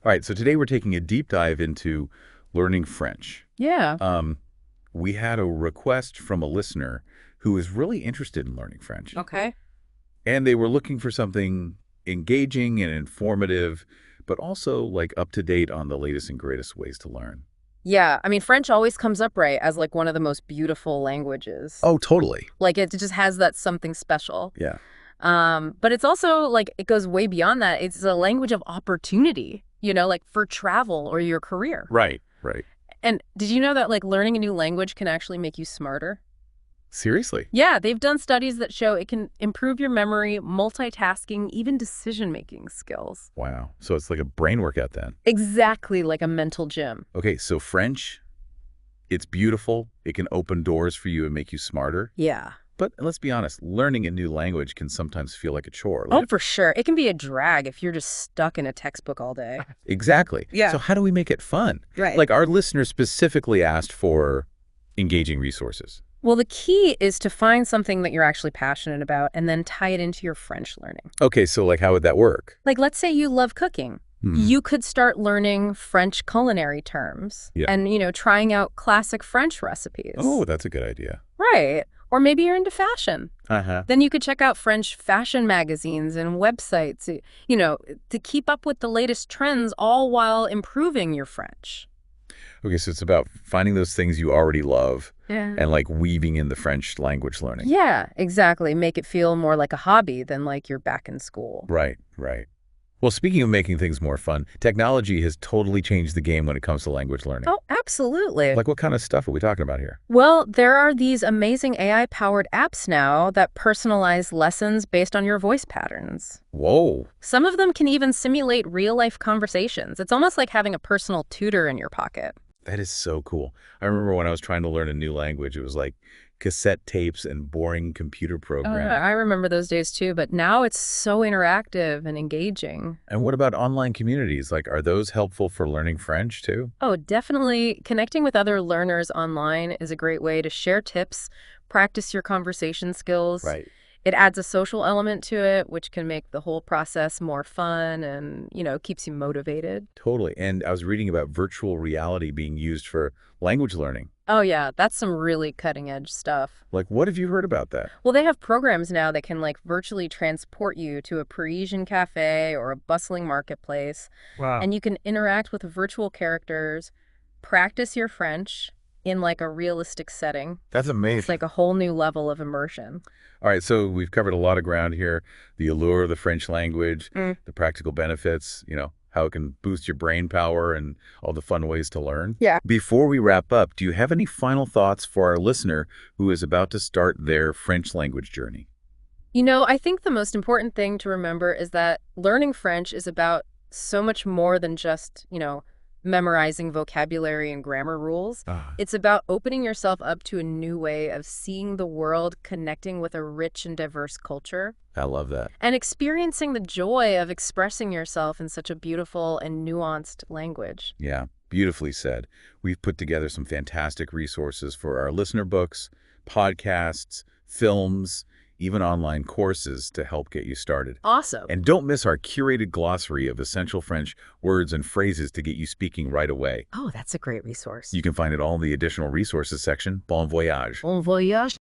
All right, so today we're taking a deep dive into learning French. Yeah. We had a request from a listener who was really interested in learning French. Okay. And they were looking for something engaging and informative, but also like up to date on the latest and greatest ways to learn. Yeah. I mean, French always comes up, right, as like one of the most beautiful languages. Oh, totally. Like it just has that something special. Yeah. But it's also like it goes way beyond that. It's a language of opportunity, like for travel or your career. Right, right. And did you know that like learning a new language can actually make you smarter? Seriously? Yeah, they've done studies that show it can improve your memory, multitasking, even decision-making skills. Wow. So it's like a brain workout then. Exactly like a mental gym. Okay, so French, it's beautiful. It can open doors for you and make you smarter. Yeah. But let's be honest, learning a new language can sometimes feel like a chore. Oh, for sure. It can be a drag if you're just stuck in a textbook all day. Exactly. Yeah. So how do we make it fun? Right. Like our listeners specifically asked for engaging resources. Well, the key is to find something that you're actually passionate about and then tie it into your French learning. Okay, so like how would that work? Like, let's say you love cooking. You could start learning French culinary terms and, trying out classic French recipes. Oh, that's a good idea. Right. Or maybe you're into fashion. Uh-huh. Then you could check out French fashion magazines and websites, to keep up with the latest trends, all while improving your French. Okay, so it's about finding those things you already love Yeah. and like weaving in the French language learning. Yeah, exactly. Make it feel more like a hobby than like you're back in school. Right, right. Well, speaking of making things more fun, technology has totally changed the game when it comes to language learning. Oh, absolutely. Like what kind of stuff are we talking about here? Well, there are these amazing AI-powered apps now that personalize lessons based on your voice patterns. Whoa. Some of them can even simulate real-life conversations. It's almost like having a personal tutor in your pocket. That is so cool. I remember when I was trying to learn a new language, it was like cassette tapes and boring computer programs. I remember those days too, but now it's so interactive and engaging. And what about online communities? Like, are those helpful for learning French too? Oh, definitely. Connecting with other learners online is a great way to share tips, practice your conversation skills. Right. It adds a social element to it, which can make the whole process more fun and, keeps you motivated. Totally. And I was reading about virtual reality being used for language learning. Oh, yeah, that's some really cutting edge stuff. Like, what have you heard about that? Well, they have programs now that can like virtually transport you to a Parisian cafe or a bustling marketplace. Wow. And you can interact with virtual characters, practice your French in like a realistic setting. That's amazing. It's like a whole new level of immersion. All right, so we've covered a lot of ground here. The allure of the French language, the practical benefits, how it can boost your brain power and all the fun ways to learn. Yeah. Before we wrap up, do you have any final thoughts for our listener who is about to start their French language journey? I think the most important thing to remember is that learning French is about so much more than just, memorizing vocabulary and grammar rules. It's about opening yourself up to a new way of seeing the world, connecting with a rich and diverse culture. I love that. And experiencing the joy of expressing yourself in such a beautiful and nuanced language. Yeah, beautifully said. We've put together some fantastic resources for our listener books, podcasts, films, even online courses to help get you started. Awesome. And don't miss our curated glossary of essential French words and phrases to get you speaking right away. Oh, that's a great resource. You can find it all in the additional resources section. Bon voyage. Bon voyage.